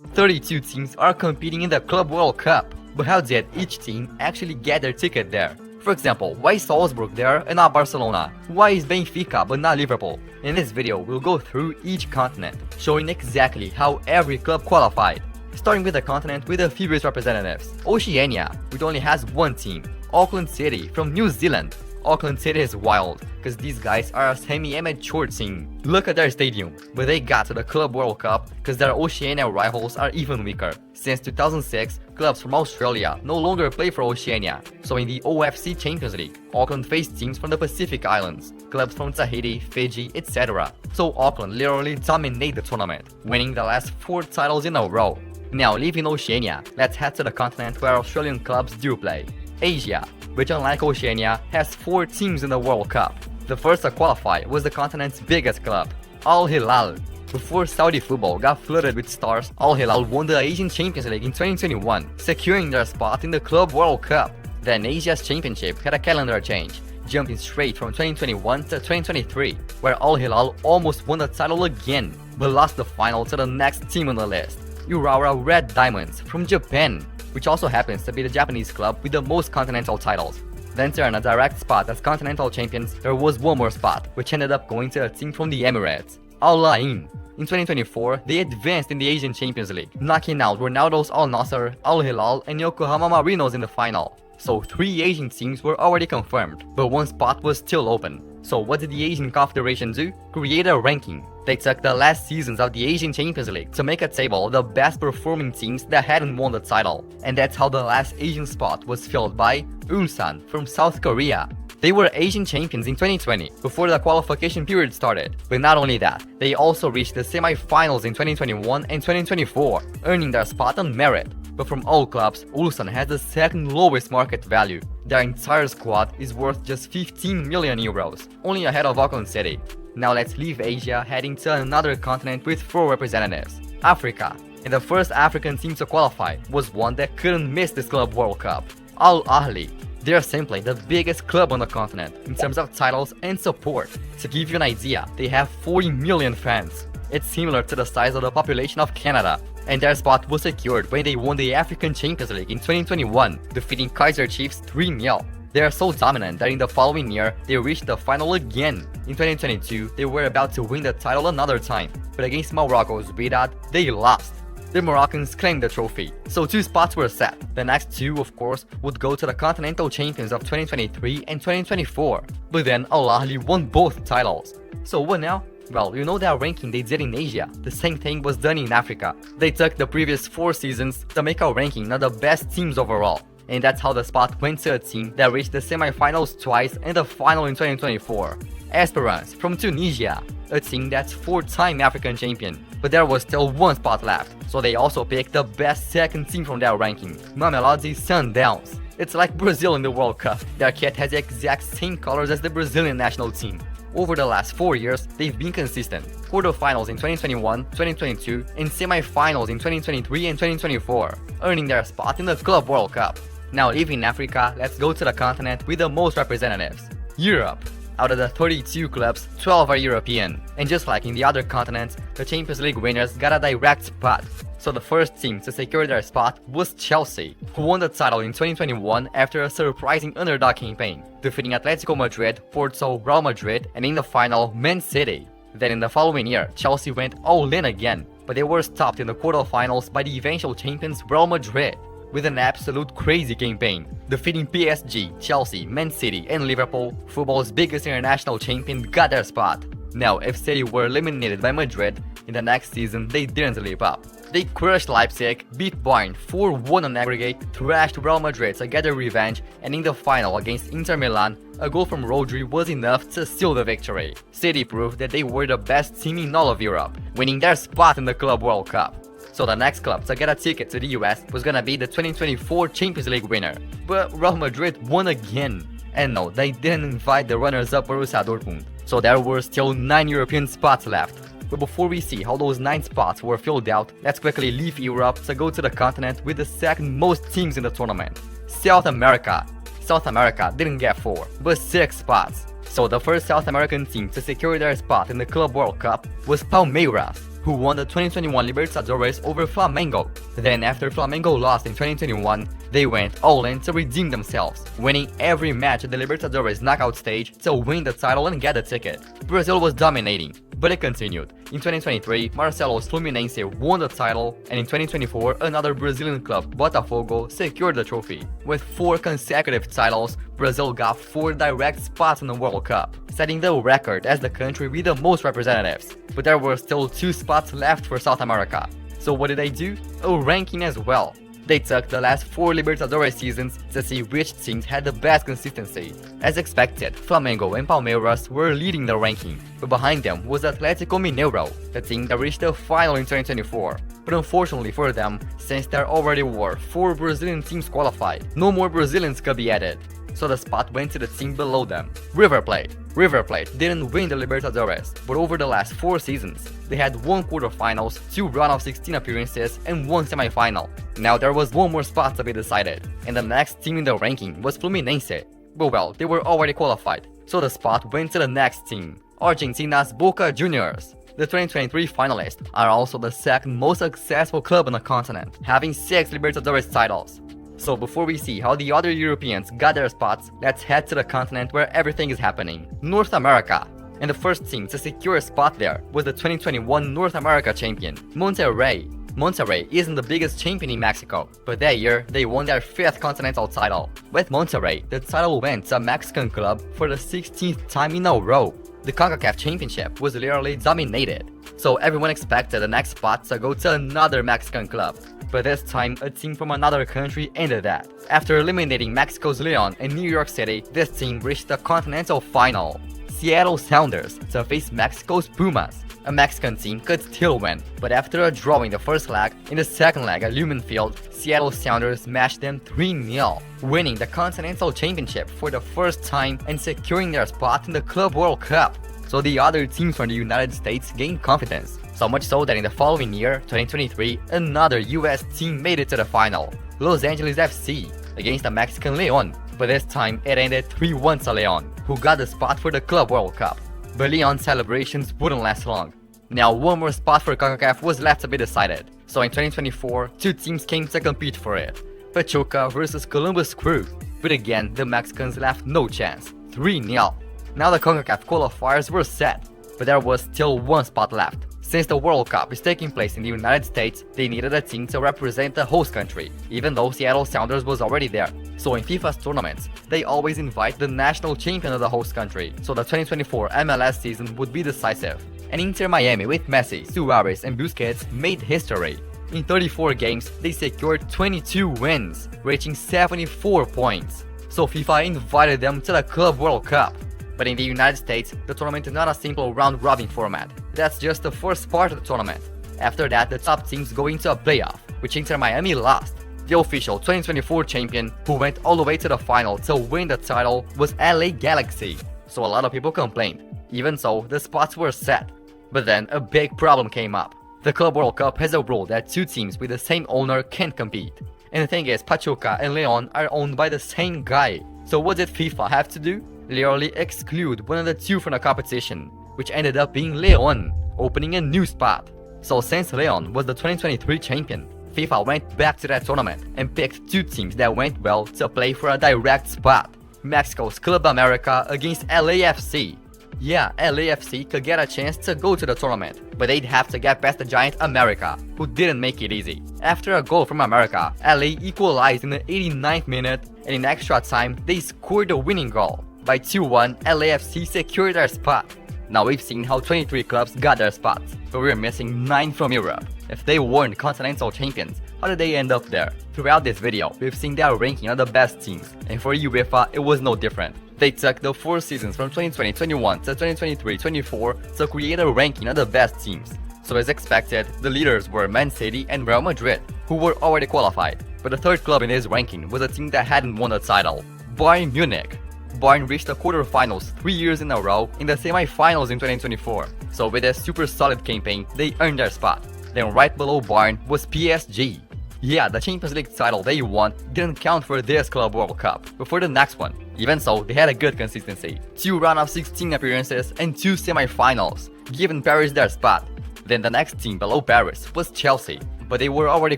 32 teams are competing in the Club World Cup, but how did each team actually get their ticket there? For example, why is Salzburg there and not Barcelona? Why is Benfica but not Liverpool? In this video, we'll go through each continent, showing exactly how every club qualified. Starting with the continent with the fewest representatives, Oceania, which only has one team, Auckland City from New Zealand. Auckland City is wild, because these guys are a semi-amateur team. Look at their stadium, but they got to the Club World Cup because their Oceania rivals are even weaker. Since 2006, clubs from Australia no longer play for Oceania, so in the OFC Champions League, Auckland faced teams from the Pacific Islands, clubs from Tahiti, Fiji, etc. So Auckland literally dominated the tournament, winning the last 4 titles in a row. Now leaving Oceania, let's head to the continent where Australian clubs do play. Asia, which unlike Oceania, has 4 teams in the World Cup. The first to qualify was the continent's biggest club, Al-Hilal. Before Saudi football got flooded with stars, Al-Hilal won the Asian Champions League in 2021, securing their spot in the Club World Cup. Then Asia's championship had a calendar change, jumping straight from 2021 to 2023, where Al-Hilal almost won the title again, but lost the final to the next team on the list, Urawa Red Diamonds from Japan, which also happens to be the Japanese club with the most continental titles. Then to earn a direct spot as continental champions, there was one more spot, which ended up going to a team from the Emirates, Al-Ain. In 2024, they advanced in the Asian Champions League, knocking out Ronaldo's Al Nassr, Al-Hilal and Yokohama Marinos in the final. So 3 Asian teams were already confirmed, but one spot was still open. So what did the Asian Confederation do? Create a ranking. They took the last seasons of the Asian Champions League to make a table of the best performing teams that hadn't won the title. And that's how the last Asian spot was filled by Ulsan from South Korea. They were Asian champions in 2020, before the qualification period started. But not only that, they also reached the semi-finals in 2021 and 2024, earning their spot on merit. But from all clubs, Ulsan has the second lowest market value. Their entire squad is worth just 15 million euros, only ahead of Auckland City. Now let's leave Asia, heading to another continent with 4 representatives, Africa. And the first African team to qualify was one that couldn't miss this Club World Cup, Al-Ahli. They are simply the biggest club on the continent in terms of titles and support. To give you an idea, they have 40 million fans. It's similar to the size of the population of Canada. And their spot was secured when they won the African Champions League in 2021, defeating Kaizer Chiefs 3-0. They are so dominant that in the following year, they reached the final again. In 2022, they were about to win the title another time, but against Morocco's Wydad, they lost. The Moroccans claimed the trophy, so 2 spots were set. The next 2, of course, would go to the continental champions of 2023 and 2024, but then Al-Ahli won both titles. So what now? Well, you know that ranking they did in Asia, the same thing was done in Africa. They took the previous 4 seasons to make a ranking of the best teams overall. And that's how the spot went to a team that reached the semi-finals twice and the final in 2024. Esperance from Tunisia, a team that's 4-time African champion. But there was still 1 spot left, so they also picked the best second team from their ranking, Mamelodi Sundowns. It's like Brazil in the World Cup. Their kit has the exact same colors as the Brazilian national team. Over the last 4 years, they've been consistent. Quarterfinals in 2021, 2022, and semi-finals in 2023 and 2024, earning their spot in the Club World Cup. Now leaving Africa, let's go to the continent with the most representatives, Europe. Out of the 32 clubs, 12 are European. And just like in the other continents, the Champions League winners got a direct spot. So the first team to secure their spot was Chelsea, who won the title in 2021 after a surprising underdog campaign, defeating Atletico Madrid, Porto, Real Madrid, and in the final, Man City. Then in the following year, Chelsea went all in again, but they were stopped in the quarterfinals by the eventual champions Real Madrid, with an absolute crazy campaign, defeating PSG, Chelsea, Man City, and Liverpool. Football's biggest international champion got their spot. Now, if City were eliminated by Madrid, in the next season they didn't live up. They crushed Leipzig, beat Bayern 4-1 on aggregate, thrashed Real Madrid to get their revenge, and in the final against Inter Milan, a goal from Rodri was enough to seal the victory. City proved that they were the best team in all of Europe, winning their spot in the Club World Cup. So the next club to get a ticket to the US was gonna be the 2024 Champions League winner. But Real Madrid won again. And no, they didn't invite the runners-up Borussia Dortmund. So there were still 9 European spots left. But before we see how those 9 spots were filled out, let's quickly leave Europe to go to the continent with the second most teams in the tournament, South America. South America didn't get 4, but 6 spots. So the first South American team to secure their spot in the Club World Cup was Palmeiras. who won the 2021 Libertadores over Flamengo. Then after Flamengo lost in 2021, they went all in to redeem themselves, winning every match at the Libertadores knockout stage to win the title and get the ticket. Brazil was dominating, but it continued. In 2023, Marcelo's Fluminense won the title, and in 2024, another Brazilian club, Botafogo, secured the trophy. With 4 consecutive titles, Brazil got 4 direct spots in the World Cup, setting the record as the country with the most representatives. But there were still 2 spots left for South America. So what did they do? A ranking as well. They took the last 4 Libertadores seasons to see which teams had the best consistency. As expected, Flamengo and Palmeiras were leading the ranking, but behind them was Atlético Mineiro, the team that reached the final in 2024. But unfortunately for them, since there already were 4 Brazilian teams qualified, no more Brazilians could be added. So the spot went to the team below them, River Plate. River Plate didn't win the Libertadores, but over the last 4 seasons, they had 1 quarterfinals, 2 round of 16 appearances, and 1 semifinal. Now there was 1 more spot to be decided, and the next team in the ranking was Fluminense. But well, they were already qualified, so the spot went to the next team, Argentina's Boca Juniors. The 2023 finalists are also the second most successful club on the continent, having 6 Libertadores titles. So before we see how the other Europeans got their spots, let's head to the continent where everything is happening, North America. And the first team to secure a spot there was the 2021 North America champion, Monterrey. Monterrey isn't the biggest champion in Mexico, but that year they won their 5th continental title. With Monterrey, the title went to a Mexican club for the 16th time in a row. The Concacaf championship was literally dominated, so everyone expected the next spot to go to another Mexican club. But this time, a team from another country ended that. After eliminating Mexico's Leon and New York City, this team reached the continental final. Seattle Sounders to face Mexico's Pumas. A Mexican team could still win, but after a draw in the first leg, in the second leg at Lumen Field, Seattle Sounders smashed them 3-0, winning the Continental Championship for the first time and securing their spot in the Club World Cup. So the other teams from the United States gained confidence, so much so that in the following year, 2023, another US team made it to the final, Los Angeles FC, against the Mexican Leon, but this time it ended 3-1 to Leon, who got the spot for the Club World Cup. But Leon's celebrations wouldn't last long. Now 1 more spot for Concacaf was left to be decided, so in 2024, 2 teams came to compete for it, Pachuca versus Columbus Crew, but again the Mexicans left no chance, 3-0. Now the Concacaf qualifiers were set, but there was still 1 spot left. Since the World Cup is taking place in the United States, they needed a team to represent the host country, even though Seattle Sounders was already there. So in FIFA's tournaments, they always invite the national champion of the host country, so the 2024 MLS season would be decisive. And Inter Miami with Messi, Suarez and Busquets made history. In 34 games, they secured 22 wins, reaching 74 points. So FIFA invited them to the Club World Cup. But in the United States, the tournament is not a simple round-robin format. That's just the first part of the tournament. After that, the top teams go into a playoff, which Inter Miami lost. The official 2024 champion, who went all the way to the final to win the title, was LA Galaxy. So a lot of people complained. Even so, the spots were set. But then a big problem came up. The Club World Cup has a rule that 2 teams with the same owner can't compete. And the thing is, Pachuca and Leon are owned by the same guy. So what did FIFA have to do? Literally exclude one of the 2 from the competition, which ended up being Leon, opening a new spot. So since Leon was the 2023 champion, FIFA went back to that tournament and picked 2 teams that went well to play for a direct spot. Mexico's Club America against LAFC. Yeah, LAFC could get a chance to go to the tournament, but they'd have to get past the giant America, who didn't make it easy. After a goal from America, LA equalized in the 89th minute, and in extra time, they scored the winning goal. By 2-1, LAFC secured their spot. Now we've seen how 23 clubs got their spots, but we're missing 9 from Europe. If they weren't continental champions, how did they end up there? Throughout this video, we've seen their ranking of the best teams, and for UEFA, it was no different. They took the 4 seasons from 2020-21 to 2023-24 to create a ranking of the best teams. So as expected, the leaders were Man City and Real Madrid, who were already qualified. But the third club in his ranking was a team that hadn't won the title, Bayern Munich. Bayern reached the quarterfinals 3 years in a row in the semi-finals in 2024. So with a super solid campaign, they earned their spot. Then right below Bayern was PSG. Yeah, the Champions League title they won didn't count for this Club World Cup, but for the next one. Even so, they had a good consistency. 2 round of 16 appearances and 2 semi-finals, giving Paris their spot. Then the next team below Paris was Chelsea, but they were already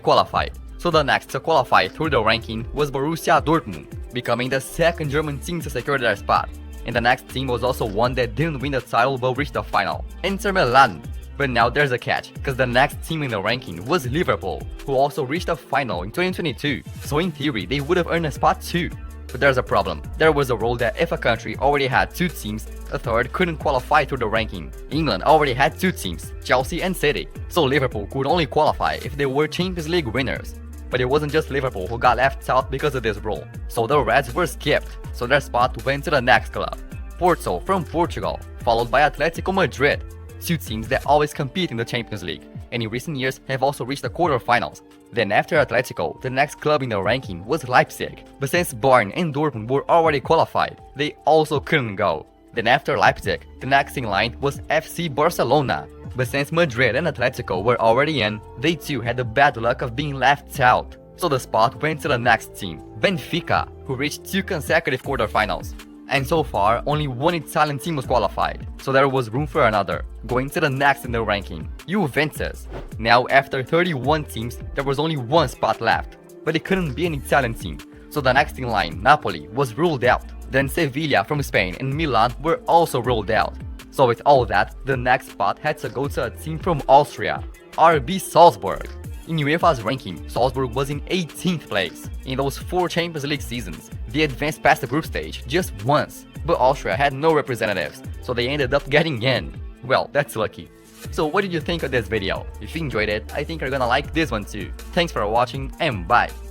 qualified. So the next to qualify through the ranking was Borussia Dortmund, becoming the second German team to secure their spot. And the next team was also one that didn't win the title but reached the final, Inter Milan. But now there's a catch, because the next team in the ranking was Liverpool, who also reached the final in 2022. So in theory, they would have earned a spot too. But there's a problem. There was a rule that if a country already had 2 teams, a third couldn't qualify through the ranking. England already had 2 teams, Chelsea and City. So Liverpool could only qualify if they were Champions League winners. But it wasn't just Liverpool who got left out because of this rule. So the Reds were skipped, so their spot went to the next club, Porto from Portugal, followed by Atletico Madrid, 2 teams that always compete in the Champions League, and in recent years have also reached the quarterfinals. Then after Atletico, the next club in the ranking was Leipzig, but since Bayern and Dortmund were already qualified, they also couldn't go. Then after Leipzig, the next in line was FC Barcelona, but since Madrid and Atletico were already in, they too had the bad luck of being left out. So the spot went to the next team, Benfica, who reached 2 consecutive quarterfinals. And so far, only one Italian team was qualified, so there was room for another, going to the next in the ranking, Juventus. Now after 31 teams, there was only 1 spot left, but it couldn't be an Italian team, so the next in line, Napoli, was ruled out. Then Sevilla from Spain and Milan were also ruled out. So with all that, the next spot had to go to a team from Austria, RB Salzburg. In UEFA's ranking, Salzburg was in 18th place. In those 4 Champions League seasons, they advanced past the group stage just once, but Austria had no representatives, so they ended up getting in. Well, that's lucky. So what did you think of this video? If you enjoyed it, I think you're gonna like this one too. Thanks for watching and bye!